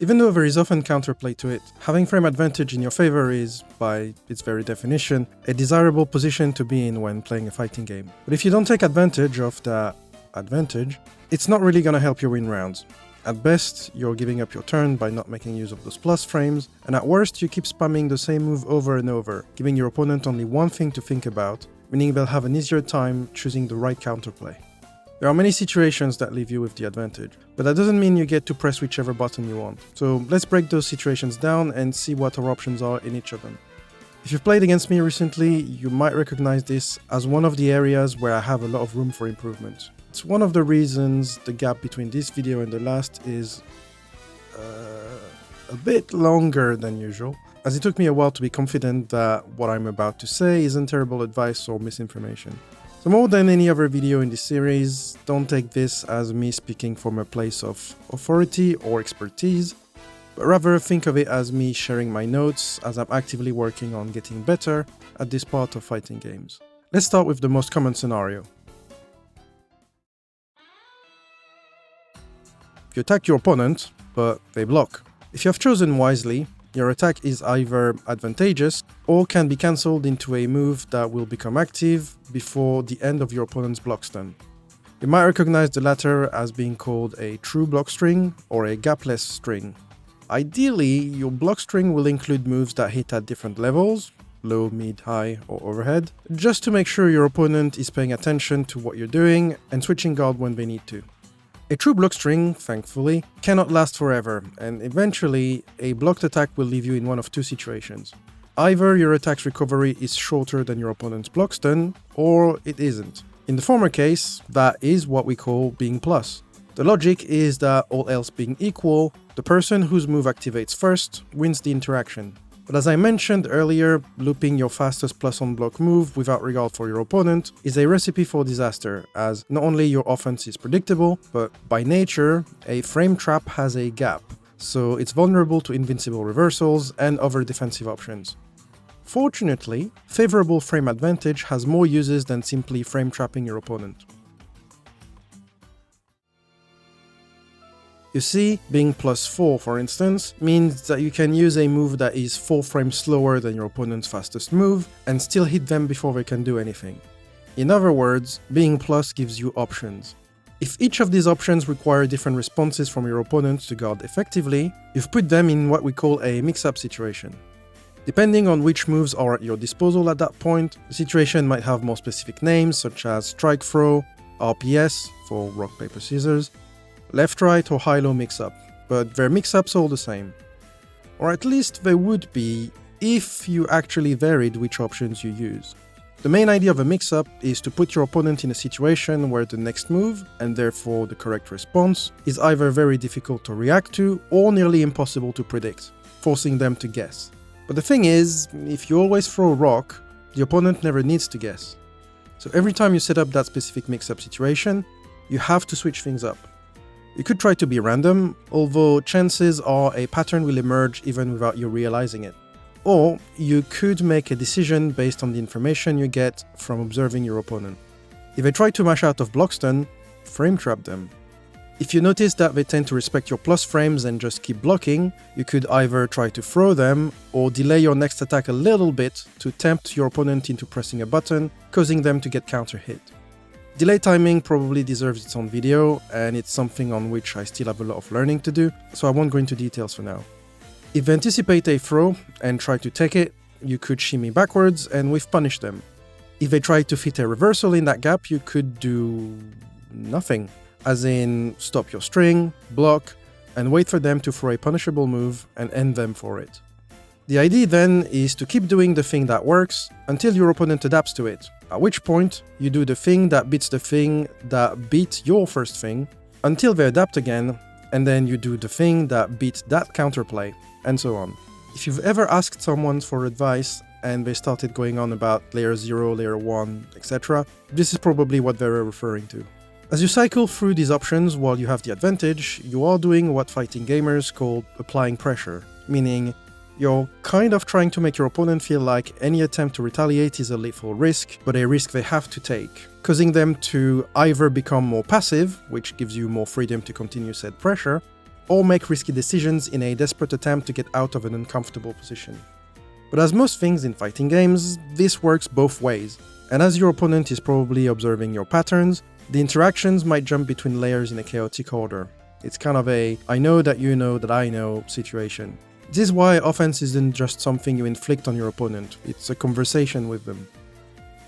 Even though there is often counterplay to it, having frame advantage in your favor is, by its very definition, a desirable position to be in when playing a fighting game. But if you don't take advantage of that advantage, it's not really gonna help you win rounds. At best, you're giving up your turn by not making use of those plus frames, and at worst, you keep spamming the same move over and over, giving your opponent only one thing to think about, meaning they'll have an easier time choosing the right counterplay. There are many situations that leave you with the advantage, but that doesn't mean you get to press whichever button you want. So let's break those situations down and see what our options are in each of them. If you've played against me recently, you might recognize this as one of the areas where I have a lot of room for improvement. It's one of the reasons the gap between this video and the last is a bit longer than usual, as it took me a while to be confident that what I'm about to say isn't terrible advice or misinformation. So more than any other video in this series, don't take this as me speaking from a place of authority or expertise, but rather think of it as me sharing my notes as I'm actively working on getting better at this part of fighting games. Let's start with the most common scenario. You attack your opponent, but they block. If you have chosen wisely, your attack is either advantageous or can be cancelled into a move that will become active before the end of your opponent's block stun. You might recognize the latter as being called a true block string or a gapless string. Ideally, your block string will include moves that hit at different levels, low, mid, high, or overhead, just to make sure your opponent is paying attention to what you're doing and switching guard when they need to. A true block string, thankfully, cannot last forever, and eventually, a blocked attack will leave you in one of two situations. Either your attack's recovery is shorter than your opponent's block stun, or it isn't. In the former case, that is what we call being plus. The logic is that all else being equal, the person whose move activates first wins the interaction. But as I mentioned earlier, looping your fastest plus on block move without regard for your opponent is a recipe for disaster, as not only your offense is predictable, but by nature, a frame trap has a gap, so it's vulnerable to invincible reversals and other defensive options. Fortunately, favorable frame advantage has more uses than simply frame trapping your opponent. You see, being +4, for instance, means that you can use a move that is 4 frames slower than your opponent's fastest move and still hit them before they can do anything. In other words, being plus gives you options. If each of these options require different responses from your opponent to guard effectively, you've put them in what we call a mix-up situation. Depending on which moves are at your disposal at that point, the situation might have more specific names such as strike throw, RPS for rock paper scissors, left-right or high-low mix-up, but they're mix-ups all the same. Or at least they would be if you actually varied which options you use. The main idea of a mix-up is to put your opponent in a situation where the next move, and therefore the correct response, is either very difficult to react to or nearly impossible to predict, forcing them to guess. But the thing is, if you always throw rock, the opponent never needs to guess. So every time you set up that specific mix-up situation, you have to switch things up. You could try to be random, although chances are a pattern will emerge even without you realizing it. Or you could make a decision based on the information you get from observing your opponent. If they try to mash out of block stun, frame trap them. If you notice that they tend to respect your plus frames and just keep blocking, you could either try to throw them or delay your next attack a little bit to tempt your opponent into pressing a button, causing them to get counter hit. Delay timing probably deserves its own video, and it's something on which I still have a lot of learning to do, so I won't go into details for now. If they anticipate a throw and try to take it, you could shimmy backwards and we've punished them. If they try to fit a reversal in that gap, you could do nothing, as in stop your string, block, and wait for them to throw a punishable move and end them for it. The idea then is to keep doing the thing that works until your opponent adapts to it, at which point you do the thing that beats the thing that beat your first thing until they adapt again, and then you do the thing that beats that counterplay, and so on. If you've ever asked someone for advice and they started going on about layer 0, layer 1, etc., this is probably what they were referring to. As you cycle through these options while you have the advantage, you are doing what fighting gamers call applying pressure, meaning you're kind of trying to make your opponent feel like any attempt to retaliate is a lethal risk, but a risk they have to take, causing them to either become more passive, which gives you more freedom to continue said pressure, or make risky decisions in a desperate attempt to get out of an uncomfortable position. But as most things in fighting games, this works both ways, and as your opponent is probably observing your patterns, the interactions might jump between layers in a chaotic order. It's kind of a I know that I know situation. This is why offense isn't just something you inflict on your opponent, it's a conversation with them.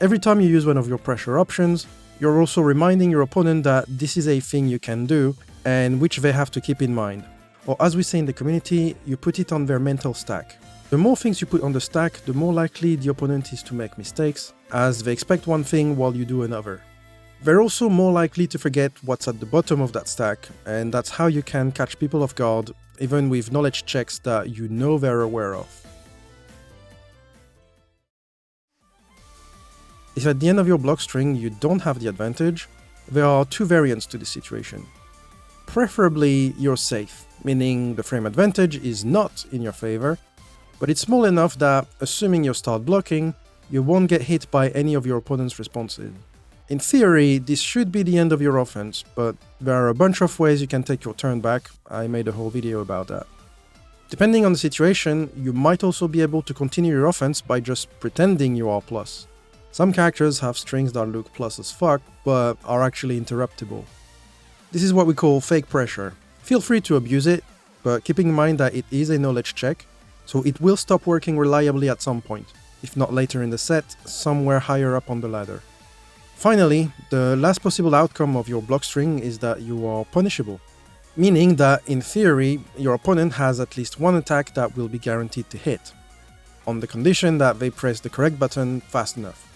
Every time you use one of your pressure options, you're also reminding your opponent that this is a thing you can do and which they have to keep in mind. Or as we say in the community, you put it on their mental stack. The more things you put on the stack, the more likely the opponent is to make mistakes, as they expect one thing while you do another. They're also more likely to forget what's at the bottom of that stack, and that's how you can catch people off guard, even with knowledge checks that you know they're aware of. If at the end of your block string you don't have the advantage, there are two variants to this situation. Preferably you're safe, meaning the frame advantage is not in your favor, but it's small enough that, assuming you start blocking, you won't get hit by any of your opponent's responses. In theory, this should be the end of your offense, but there are a bunch of ways you can take your turn back. I made a whole video about that. Depending on the situation, you might also be able to continue your offense by just pretending you are plus. Some characters have strings that look plus as fuck, but are actually interruptible. This is what we call fake pressure. Feel free to abuse it, but keeping in mind that it is a knowledge check, so it will stop working reliably at some point, if not later in the set, somewhere higher up on the ladder. Finally, the last possible outcome of your block string is that you are punishable, meaning that in theory, your opponent has at least one attack that will be guaranteed to hit, on the condition that they press the correct button fast enough.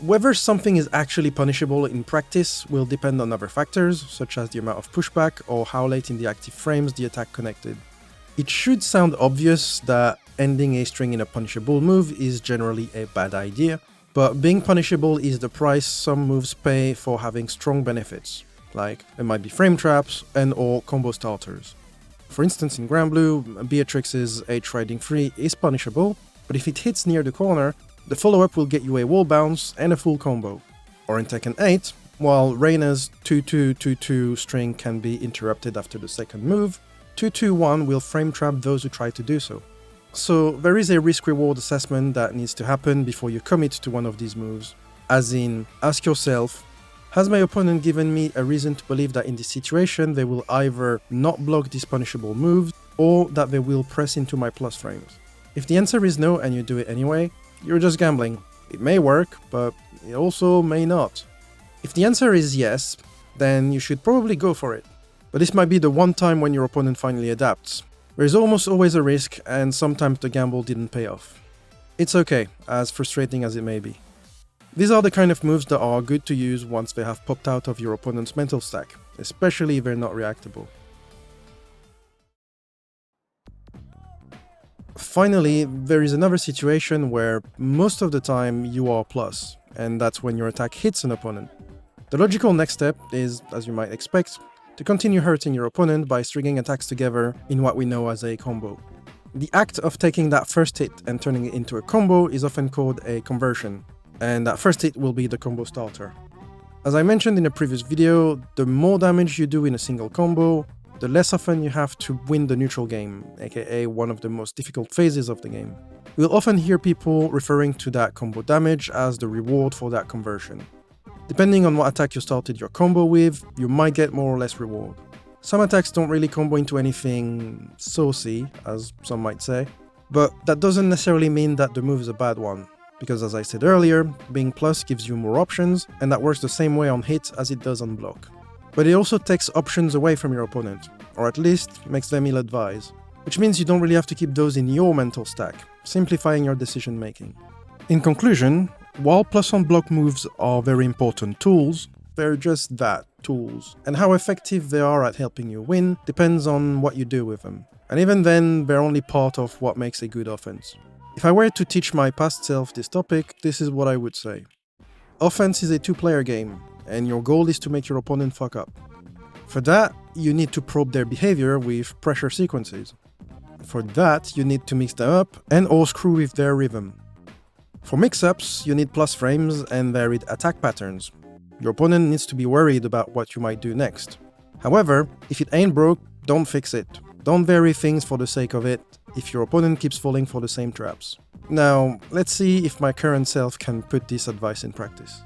Whether something is actually punishable in practice will depend on other factors, such as the amount of pushback or how late in the active frames the attack connected. It should sound obvious that ending a string in a punishable move is generally a bad idea, but being punishable is the price some moves pay for having strong benefits, like there might be frame traps and or combo starters. For instance, in Granblue, Beatrix's H Riding Free is punishable, but if it hits near the corner, the follow-up will get you a wall bounce and a full combo. Or in Tekken 8, while Reyna's 2-2-2-2 string can be interrupted after the second move, 2-2-1 will frame trap those who try to do so. So there is a risk-reward assessment that needs to happen before you commit to one of these moves. As in, ask yourself, has my opponent given me a reason to believe that in this situation they will either not block this punishable move, or that they will press into my plus frames? If the answer is no and you do it anyway, you're just gambling. It may work, but it also may not. If the answer is yes, then you should probably go for it. But this might be the one time when your opponent finally adapts. There is almost always a risk, and sometimes the gamble didn't pay off. It's okay, as frustrating as it may be. These are the kind of moves that are good to use once they have popped out of your opponent's mental stack, especially if they're not reactable. Finally, there is another situation where most of the time you are plus, and that's when your attack hits an opponent. The logical next step is, as you might expect, to continue hurting your opponent by stringing attacks together in what we know as a combo. The act of taking that first hit and turning it into a combo is often called a conversion, and that first hit will be the combo starter. As I mentioned in a previous video, the more damage you do in a single combo, the less often you have to win the neutral game, aka one of the most difficult phases of the game. We'll often hear people referring to that combo damage as the reward for that conversion. Depending on what attack you started your combo with, you might get more or less reward. Some attacks don't really combo into anything saucy, as some might say, but that doesn't necessarily mean that the move is a bad one, because as I said earlier, being plus gives you more options, and that works the same way on hit as it does on block. But it also takes options away from your opponent, or at least makes them ill-advised, which means you don't really have to keep those in your mental stack, simplifying your decision making. In conclusion, while plus on block moves are very important tools, they're just that, tools, and how effective they are at helping you win depends on what you do with them. And even then, they're only part of what makes a good offense. If I were to teach my past self this topic, this is what I would say. Offense is a two-player game, and your goal is to make your opponent fuck up. For that, you need to probe their behavior with pressure sequences. For that, you need to mix them up and or screw with their rhythm. For mix-ups, you need plus frames and varied attack patterns. Your opponent needs to be worried about what you might do next. However, if it ain't broke, don't fix it. Don't vary things for the sake of it if your opponent keeps falling for the same traps. Now, let's see if my current self can put this advice in practice.